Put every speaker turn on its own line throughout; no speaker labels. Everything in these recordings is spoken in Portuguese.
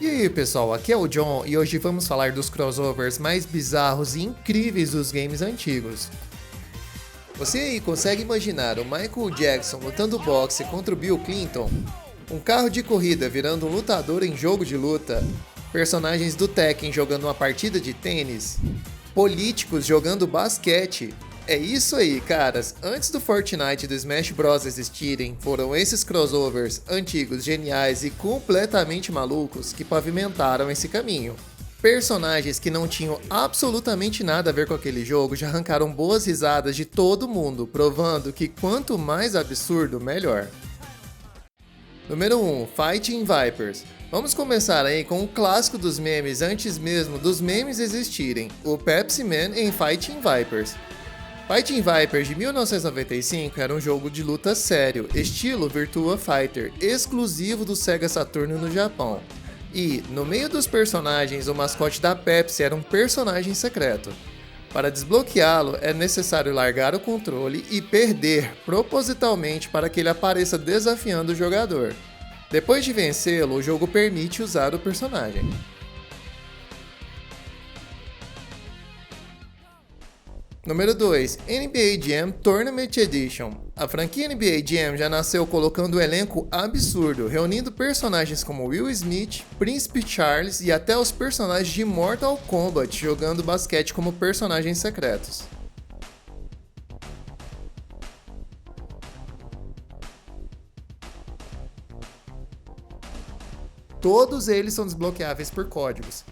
E aí pessoal, aqui é o John e hoje vamos falar dos crossovers mais bizarros e incríveis dos games antigos. Você aí consegue imaginar o Michael Jackson lutando boxe contra o Bill Clinton? Um carro de corrida virando um lutador em jogo de luta? Personagens do Tekken jogando uma partida de tênis? Políticos jogando basquete? É isso aí, caras. Antes do Fortnite e do Smash Bros existirem, foram esses crossovers antigos, geniais e completamente malucos que pavimentaram esse caminho. Personagens que não tinham absolutamente nada a ver com aquele jogo já arrancaram boas risadas de todo mundo, provando que quanto mais absurdo, melhor. Número 1. Fighting Vipers. Vamos começar aí com o clássico dos memes antes mesmo dos memes existirem, o Pepsi Man em Fighting Vipers. Fighting Vipers de 1995 era um jogo de luta sério, estilo Virtua Fighter, exclusivo do Sega Saturn no Japão. E, no meio dos personagens, o mascote da Pepsi era um personagem secreto. Para desbloqueá-lo, é necessário largar o controle e perder propositalmente para que ele apareça desafiando o jogador. Depois de vencê-lo, o jogo permite usar o personagem. Número 2. NBA Jam Tournament Edition. A franquia NBA Jam já nasceu colocando um elenco absurdo, reunindo personagens como Will Smith, Príncipe Charles e até os personagens de Mortal Kombat jogando basquete como personagens secretos. Todos eles são desbloqueáveis por códigos.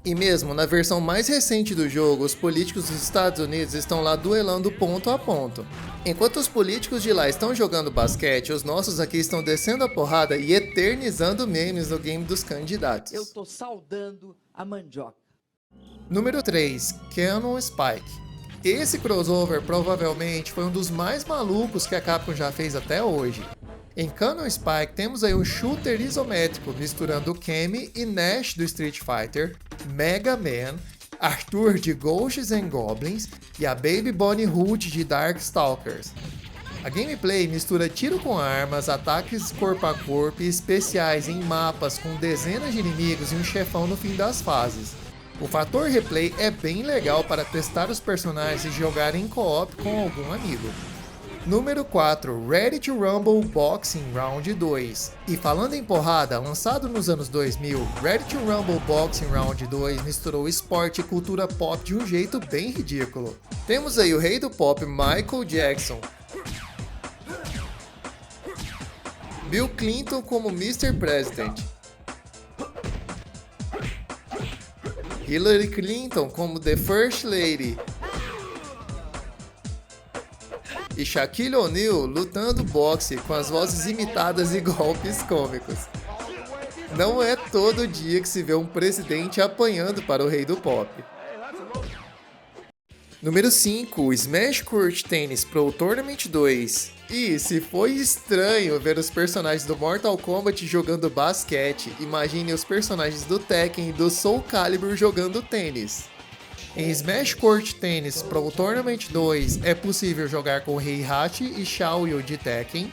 E mesmo na versão mais recente do jogo, os políticos dos Estados Unidos estão lá duelando ponto a ponto. Enquanto os políticos de lá estão jogando basquete, os nossos aqui estão descendo a porrada e eternizando memes no game dos candidatos.
Eu tô saudando a mandioca.
Número 3. Cannon Spike. Esse crossover provavelmente foi um dos mais malucos que a Capcom já fez até hoje. Em Cannon Spike temos aí um shooter isométrico misturando Cammy e Nash do Street Fighter, Mega Man, Arthur de Ghosts and Goblins e a Baby Bonnie Hood de Darkstalkers. A gameplay mistura tiro com armas, ataques corpo a corpo e especiais em mapas com dezenas de inimigos e um chefão no fim das fases. O fator replay é bem legal para testar os personagens e jogar em co-op com algum amigo. Número 4. Ready to Rumble Boxing Round 2. E falando em porrada, lançado nos anos 2000, Ready to Rumble Boxing Round 2 misturou esporte e cultura pop de um jeito bem ridículo. Temos aí o rei do pop Michael Jackson, Bill Clinton como Mr. President, Hillary Clinton como The First Lady, e Shaquille O'Neal lutando boxe com as vozes imitadas e golpes cômicos. Não é todo dia que se vê um presidente apanhando para o rei do pop. Número 5. Smash Court Tennis Pro Tournament 2. E se foi estranho ver os personagens do Mortal Kombat jogando basquete, imagine os personagens do Tekken e do Soul Calibur jogando tênis. Em Smash Court Tennis Pro Tournament 2 é possível jogar com Heihachi e Xiaoyu de Tekken,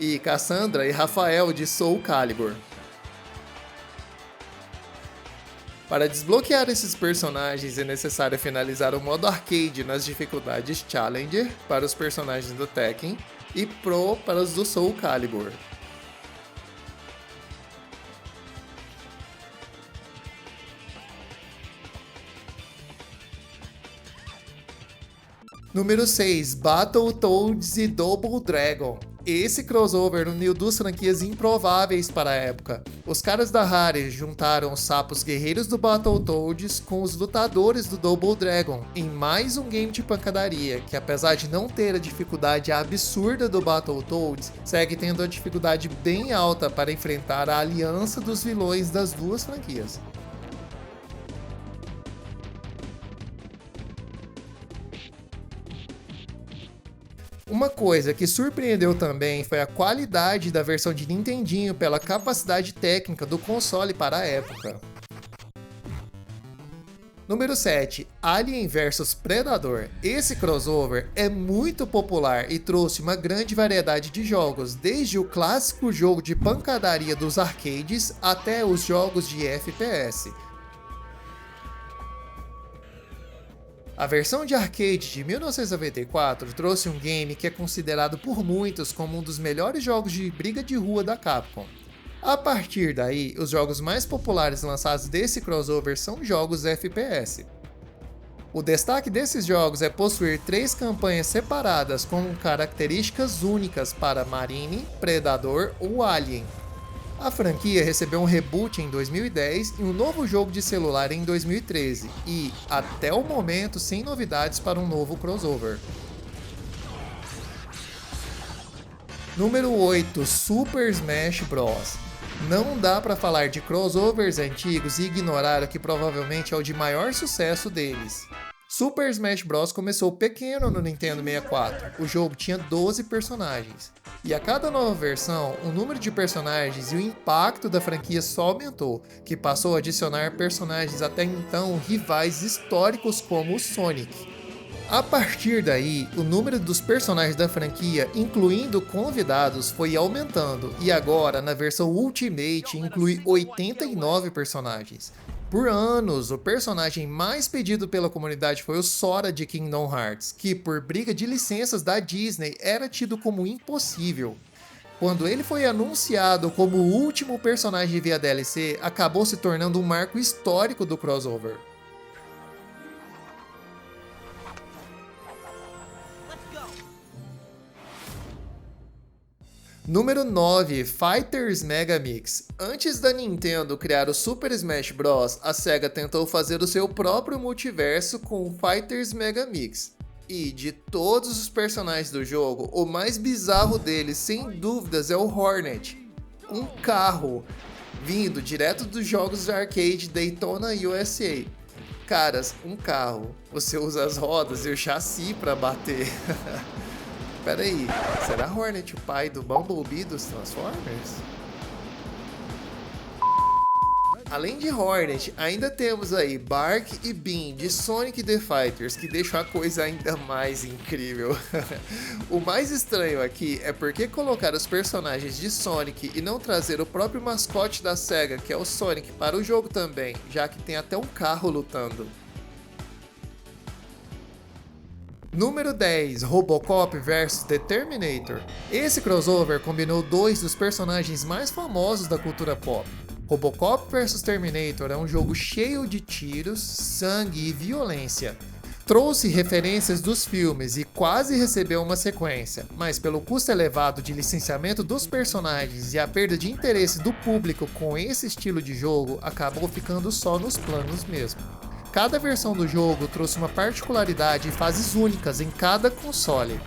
e Cassandra e Rafael de Soul Calibur. Para desbloquear esses personagens é necessário finalizar o modo arcade nas dificuldades Challenger para os personagens do Tekken e Pro para os do Soul Calibur. Número 6. Battletoads e Double Dragon. Esse crossover uniu duas franquias improváveis para a época. Os caras da Rare juntaram os sapos guerreiros do Battletoads com os lutadores do Double Dragon em mais um game de pancadaria, que apesar de não ter a dificuldade absurda do Battletoads, segue tendo a dificuldade bem alta para enfrentar a aliança dos vilões das duas franquias. Uma coisa que surpreendeu também foi a qualidade da versão de Nintendinho pela capacidade técnica do console para a época. Número 7, Alien vs Predador. Esse crossover é muito popular e trouxe uma grande variedade de jogos, desde o clássico jogo de pancadaria dos arcades até os jogos de FPS. A versão de arcade de 1994 trouxe um game que é considerado por muitos como um dos melhores jogos de briga de rua da Capcom. A partir daí, os jogos mais populares lançados desse crossover são jogos FPS. O destaque desses jogos é possuir 3 campanhas separadas com características únicas para Marine, Predador ou Alien. A franquia recebeu um reboot em 2010 e um novo jogo de celular em 2013 e, até o momento, sem novidades para um novo crossover. Número 8, Super Smash Bros. Não dá para falar de crossovers antigos e ignorar o que provavelmente é o de maior sucesso deles. Super Smash Bros. Começou pequeno no Nintendo 64, o jogo tinha 12 personagens. E a cada nova versão, o número de personagens e o impacto da franquia só aumentou, que passou a adicionar personagens até então rivais históricos como o Sonic. A partir daí, o número dos personagens da franquia, incluindo convidados, foi aumentando e agora, na versão Ultimate, inclui 89 personagens. Por anos, o personagem mais pedido pela comunidade foi o Sora de Kingdom Hearts, que por briga de licenças da Disney era tido como impossível. Quando ele foi anunciado como o último personagem via DLC, acabou se tornando um marco histórico do crossover. Número 9, Fighters Mega Mix. Antes da Nintendo criar o Super Smash Bros., a SEGA tentou fazer o seu próprio multiverso com o Fighters Mega Mix. E, de todos os personagens do jogo, o mais bizarro deles, sem dúvidas, é o Hornet. Um carro vindo direto dos jogos de arcade Daytona USA. Caras, um carro. Você usa as rodas e o chassi para bater. Pera aí, será Hornet o pai do Bumblebee dos Transformers? Além de Hornet, ainda temos aí Bark e Bean de Sonic the Fighters, que deixam a coisa ainda mais incrível. O mais estranho aqui é porque colocar os personagens de Sonic e não trazer o próprio mascote da SEGA, que é o Sonic, para o jogo também, já que tem até um carro lutando. Número 10, Robocop vs The Terminator. Esse crossover combinou 2 dos personagens mais famosos da cultura pop. Robocop vs Terminator é um jogo cheio de tiros, sangue e violência. Trouxe referências dos filmes e quase recebeu uma sequência, mas pelo custo elevado de licenciamento dos personagens e a perda de interesse do público com esse estilo de jogo, acabou ficando só nos planos mesmo. Cada versão do jogo trouxe uma particularidade e fases únicas em cada console.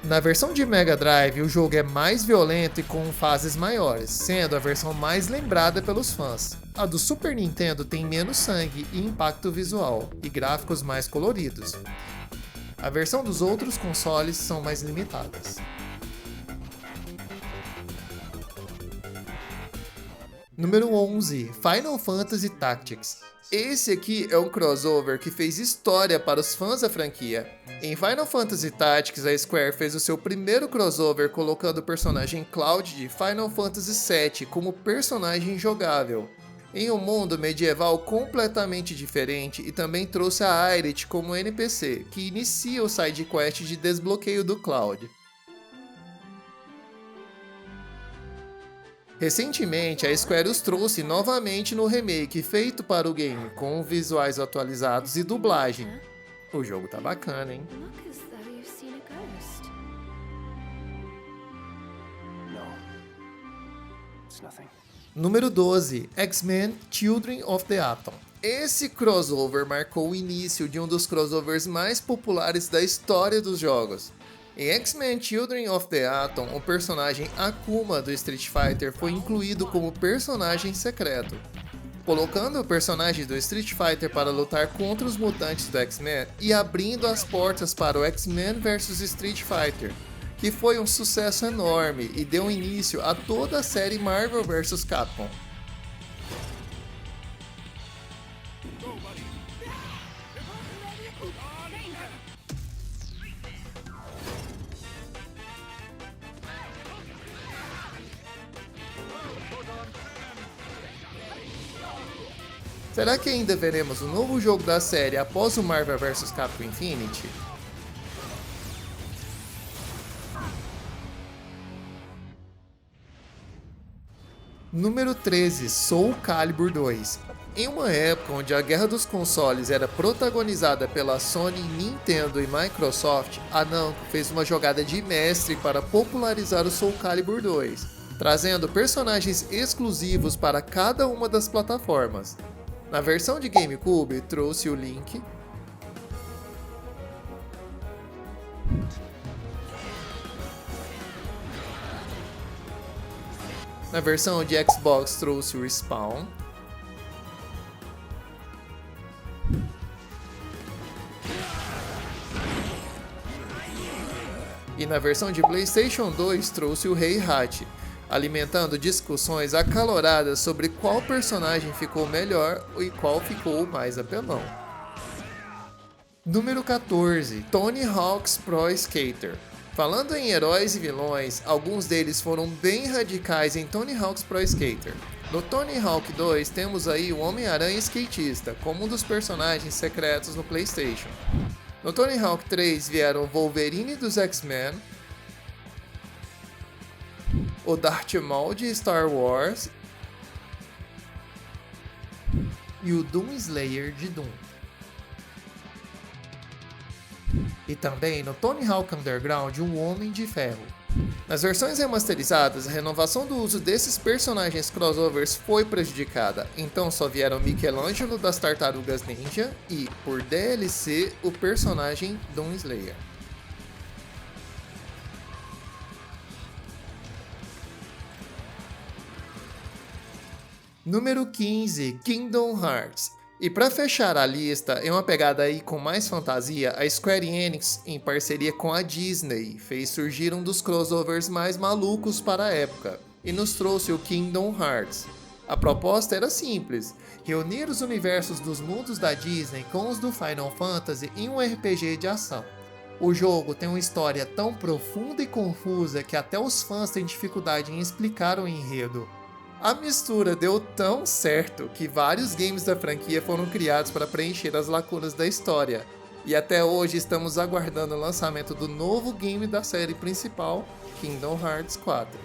Na versão de Mega Drive, o jogo é mais violento e com fases maiores, sendo a versão mais lembrada pelos fãs. A do Super Nintendo tem menos sangue e impacto visual, e gráficos mais coloridos. A versão dos outros consoles são mais limitadas. Número 11, Final Fantasy Tactics. Esse aqui é um crossover que fez história para os fãs da franquia. Em Final Fantasy Tactics, a Square fez o seu primeiro crossover colocando o personagem Cloud de Final Fantasy VII como personagem jogável. Em um mundo medieval completamente diferente e também trouxe a Aerith como NPC, que inicia o side quest de desbloqueio do Cloud. Recentemente, a Square os trouxe novamente no remake feito para o game, com visuais atualizados e dublagem. O jogo tá bacana, hein? Número 12, X-Men Children of the Atom. Esse crossover marcou o início de um dos crossovers mais populares da história dos jogos. Em X-Men Children of the Atom, o personagem Akuma do Street Fighter foi incluído como personagem secreto. Colocando o personagem do Street Fighter para lutar contra os mutantes do X-Men e abrindo as portas para o X-Men vs Street Fighter, que foi um sucesso enorme e deu início a toda a série Marvel vs Capcom. Será que ainda veremos um novo jogo da série após o Marvel vs Capcom Infinity? Número 13, Soul Calibur 2. Em uma época onde a guerra dos consoles era protagonizada pela Sony, Nintendo e Microsoft, a Namco fez uma jogada de mestre para popularizar o Soul Calibur 2, trazendo personagens exclusivos para cada uma das plataformas. Na versão de GameCube, trouxe o Link, na versão de Xbox trouxe o Respawn, e na versão de PlayStation 2 trouxe o Heihachi, alimentando discussões acaloradas sobre qual personagem ficou melhor e qual ficou mais apelão. Número 14, Tony Hawk's Pro Skater. Falando em heróis e vilões, alguns deles foram bem radicais em Tony Hawk's Pro Skater. No Tony Hawk 2 temos aí o Homem-Aranha skatista, como um dos personagens secretos no PlayStation. No Tony Hawk 3 vieram o Wolverine dos X-Men, o Darth Maul de Star Wars e o Doom Slayer de Doom. E também no Tony Hawk Underground, o Homem de Ferro. Nas versões remasterizadas, a renovação do uso desses personagens crossovers foi prejudicada, então só vieram Michelangelo das Tartarugas Ninja e, por DLC, o personagem Doom Slayer. Número 15, Kingdom Hearts. E para fechar a lista, em uma pegada aí com mais fantasia, a Square Enix, em parceria com a Disney, fez surgir um dos crossovers mais malucos para a época, e nos trouxe o Kingdom Hearts. A proposta era simples, reunir os universos dos mundos da Disney com os do Final Fantasy em um RPG de ação. O jogo tem uma história tão profunda e confusa que até os fãs têm dificuldade em explicar o enredo. A mistura deu tão certo que vários games da franquia foram criados para preencher as lacunas da história, e até hoje estamos aguardando o lançamento do novo game da série principal, Kingdom Hearts 4.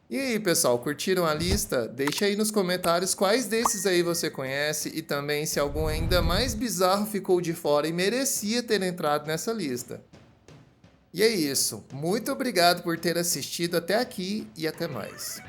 E aí pessoal, curtiram a lista? Deixa aí nos comentários quais desses aí você conhece e também se algum ainda mais bizarro ficou de fora e merecia ter entrado nessa lista. E é isso, muito obrigado por ter assistido até aqui e até mais.